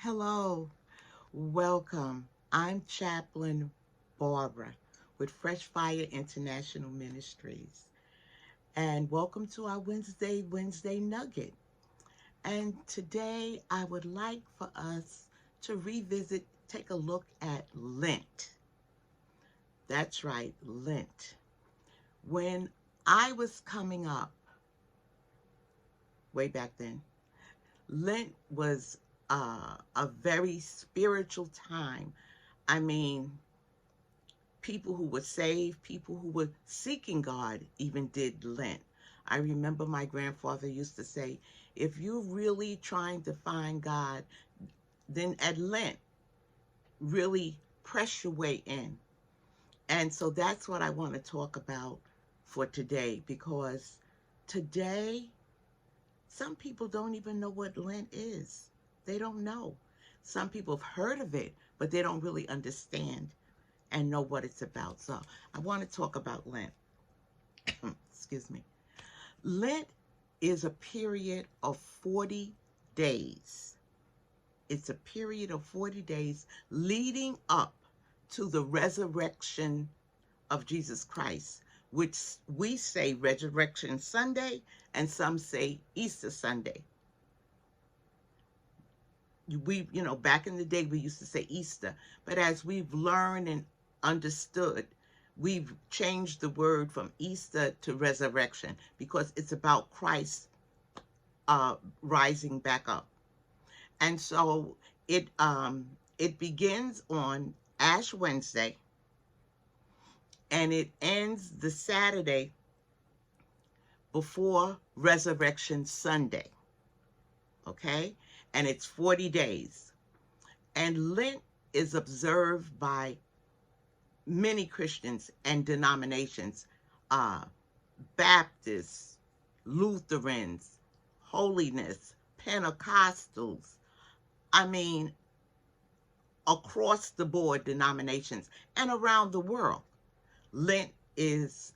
Hello, welcome. I'm Chaplain Barbara with Fresh Fire International Ministries, and welcome to our Wednesday Nugget. And today I would like for us to take a look at Lent. That's right, Lent. When I was coming up, way back then, Lent was a very spiritual time. I mean, people who were saved, people who were seeking God even did Lent. I remember my grandfather used to say, if you're really trying to find God, then at Lent, really press your way in. And so that's what I want to talk about for today, because today, some people don't even know what Lent is. They don't know. Some people have heard of it, but they don't really understand and know what it's about. So I want to talk about Lent. Excuse me. Lent is a period of 40 days. It's a period of 40 days leading up to the resurrection of Jesus Christ, which we say Resurrection Sunday and some say Easter Sunday. Back in the day, we used to say Easter, but as we've learned and understood, we've changed the word from Easter to resurrection because it's about Christ rising back up. And so it begins on Ash Wednesday and it ends the Saturday before Resurrection Sunday. Okay? And it's 40 days. And Lent is observed by many Christians and denominations, Baptists, Lutherans, Holiness, Pentecostals. I mean, across the board denominations and around the world. Lent is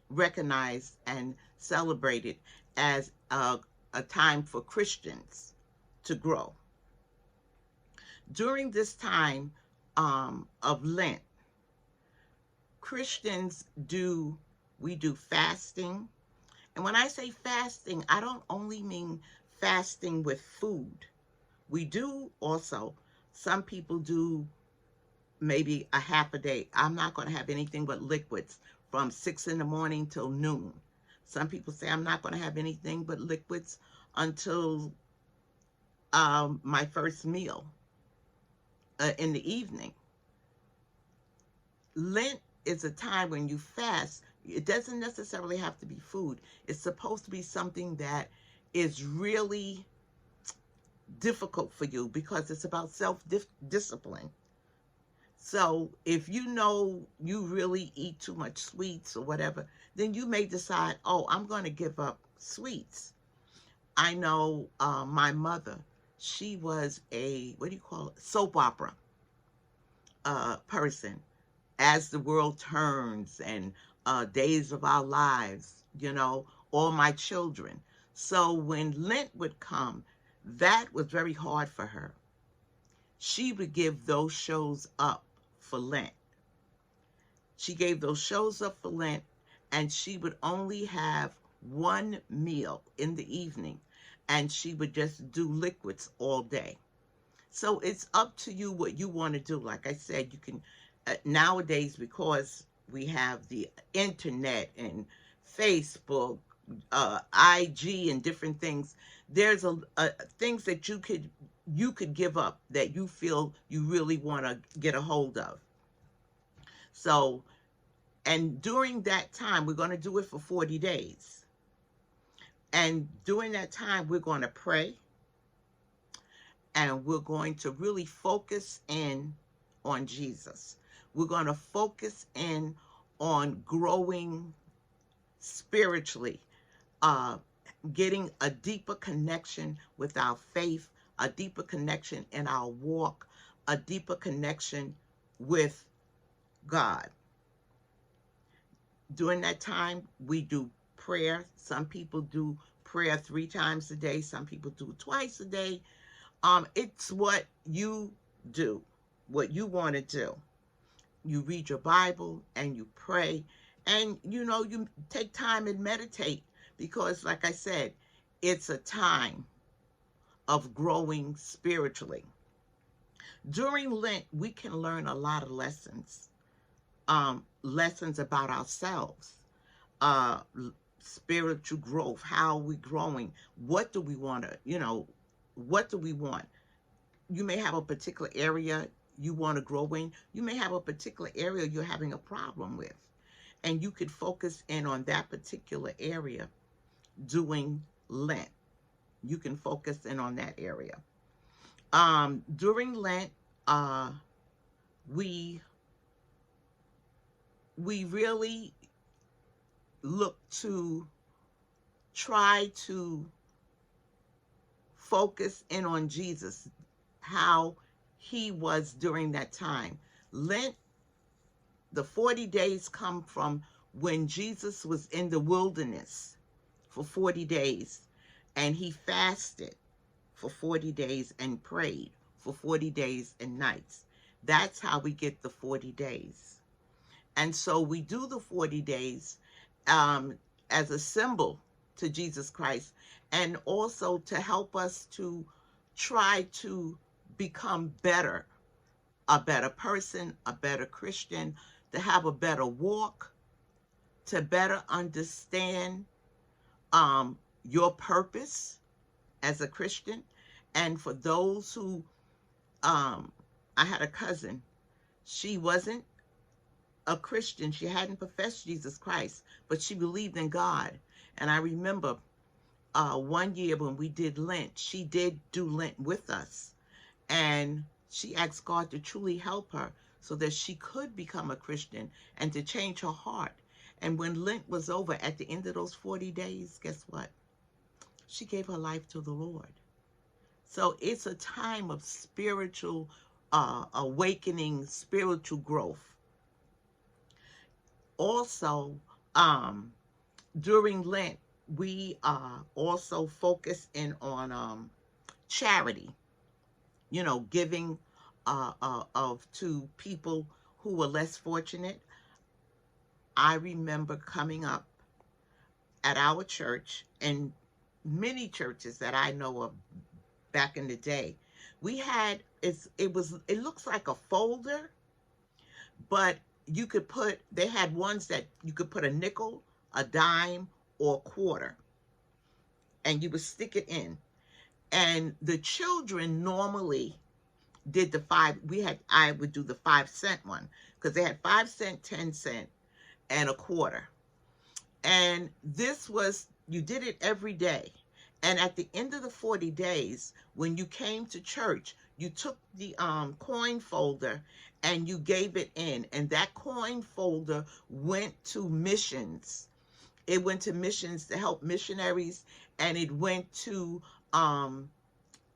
recognized and celebrated as a time for Christians to grow. During this time of Lent, Christians we do fasting. And when I say fasting, I don't only mean fasting with food. We do also, some people do maybe a half a day. I'm not going to have anything but liquids from 6 in the morning till noon. Some people say I'm not going to have anything but liquids until my first meal in the evening. Lent is a time when you fast. It doesn't necessarily have to be food. It's supposed to be something that is really difficult for you because it's about self-discipline. So if you know you really eat too much sweets or whatever, then you may decide, oh, I'm going to give up sweets. I know my mother, she was soap opera person. As the World Turns and Days of Our Lives, all my children. So when Lent would come, that was very hard for her. She would give those shows up for Lent. She gave those shows up for Lent, and she would only have one meal in the evening, and she would just do liquids all day. So it's up to you what you want to do. Like I said, you can, nowadays, because we have the internet and Facebook, IG and different things, there's things that you could give up that you feel you really want to get a hold of. So, and during that time, we're going to do it for 40 days. And during that time, we're going to pray. And we're going to really focus in on Jesus. We're going to focus in on growing spiritually, getting a deeper connection with our faith, a deeper connection in our walk, a deeper connection with God. During that time, we do prayer. Some people do prayer 3 times a day. Some people do twice a day. It's what you do, what you want to do. You read your Bible and you pray, and you take time and meditate, because like I said, it's a time of growing spiritually. During Lent, we can learn a lot of lessons, lessons about ourselves, uh, spiritual growth, how are we growing, what do we want to, what do we want? You may have a particular area you want to grow in. You may have a particular area you're having a problem with, and you could focus in on that particular area doing Lent. You can focus in on that area. During Lent, uh, we we really look to try to focus in on Jesus, how he was during that time. Lent, the 40 days come from when Jesus was in the wilderness for 40 days, and he fasted for 40 days and prayed for 40 days and nights. That's how we get the 40 days. And so we do the 40 days um, as a symbol to Jesus Christ, and also to help us to try to become better, a better person, a better Christian, to have a better walk, to better understand your purpose as a Christian. And for those who, I had a cousin, she wasn't a Christian. She hadn't professed Jesus Christ, but she believed in God. And I remember one year when we did Lent, she did do Lent with us. And she asked God to truly help her so that she could become a Christian and to change her heart. And when Lent was over, at the end of those 40 days, guess what? She gave her life to the Lord. So it's a time of spiritual awakening, spiritual growth. Also, during Lent, we also focus in on charity, giving of to people who were less fortunate. I remember coming up at our church, and many churches that I know of back in the day, we had it looks like a folder, but they had ones that you could put a nickel, a dime, or a quarter, and you would stick it in. And the children normally did the five. I would do the 5 cent one, because they had 5 cent, 10 cent, and a quarter. And this was, you did it every day. And at the end of the 40 days, when you came to church, you took the coin folder and you gave it in. And that coin folder went to missions. It went to missions to help missionaries, and it went to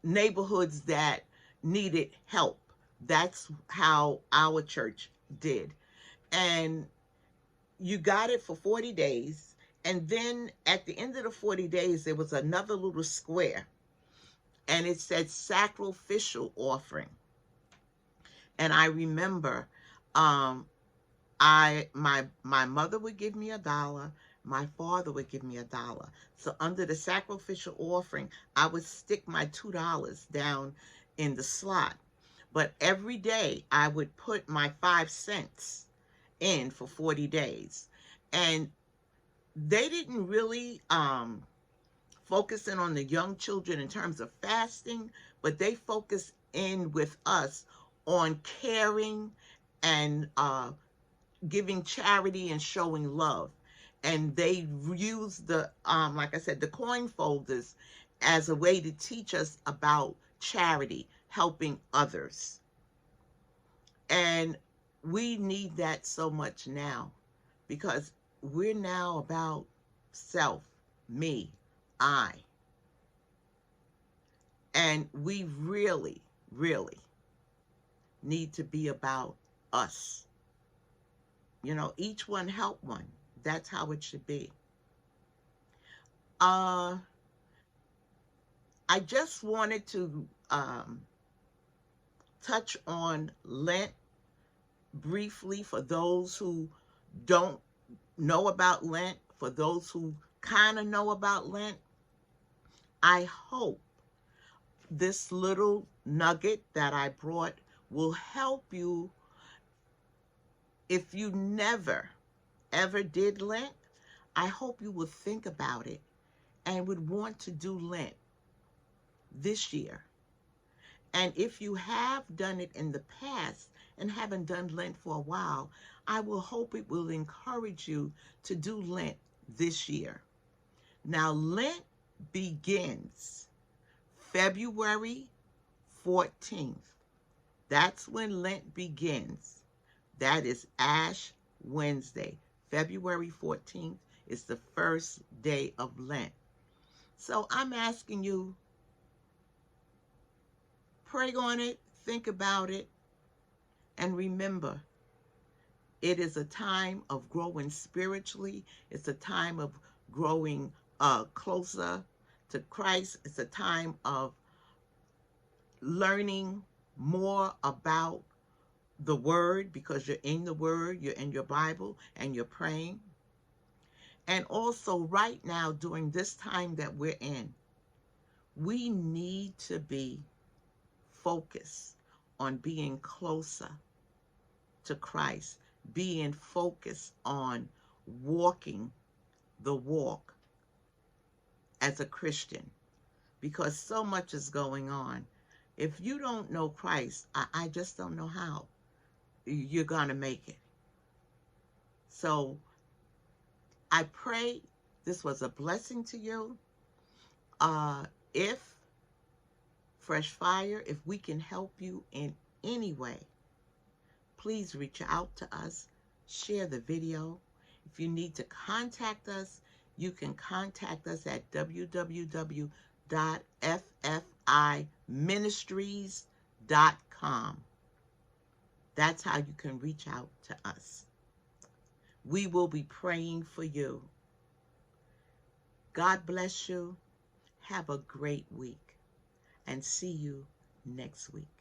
neighborhoods that needed help. That's how our church did. And you got it for 40 days. And then at the end of the 40 days, there was another little square, and it said sacrificial offering. And I remember my mother would give me $1, my father would give me $1. So under the sacrificial offering, I would stick my $2 down in the slot. But every day I would put my 5 cents in for 40 days. And they didn't really focus in on the young children in terms of fasting, but they focused in with us on caring and giving charity and showing love. And they used the, like I said, the coin folders as a way to teach us about charity, helping others. And we need that so much now, because we're now about self, me, I. And we really, really need to be about us. Each one help one. That's how it should be. I just wanted to um, touch on Lent briefly for those who don't know about Lent, for those who kind of know about Lent. I hope this little nugget that I brought will help you if you never ever did Lent. I hope you will think about it and would want to do Lent this year. And if you have done it in the past and haven't done Lent for a while, I will hope it will encourage you to do Lent this year. Now, Lent begins February 14th. That's when Lent begins. That is Ash Wednesday. February 14th is the first day of Lent. So I'm asking you, pray on it, think about it, and remember, it is a time of growing spiritually. It's a time of growing closer to Christ. It's a time of learning more about the Word because you're in the Word, you're in your Bible, and you're praying. And also right now, during this time that we're in, we need to be focused on being closer to Christ, being focused on walking the walk as a Christian, because so much is going on. If you don't know Christ, I just don't know how you're going to make it. So I pray this was a blessing to you. If Fresh Fire, if we can help you in any way, please reach out to us, share the video. If you need to contact us, you can contact us at www.ffiministries.com. That's how you can reach out to us. We will be praying for you. God bless you. Have a great week and see you next week.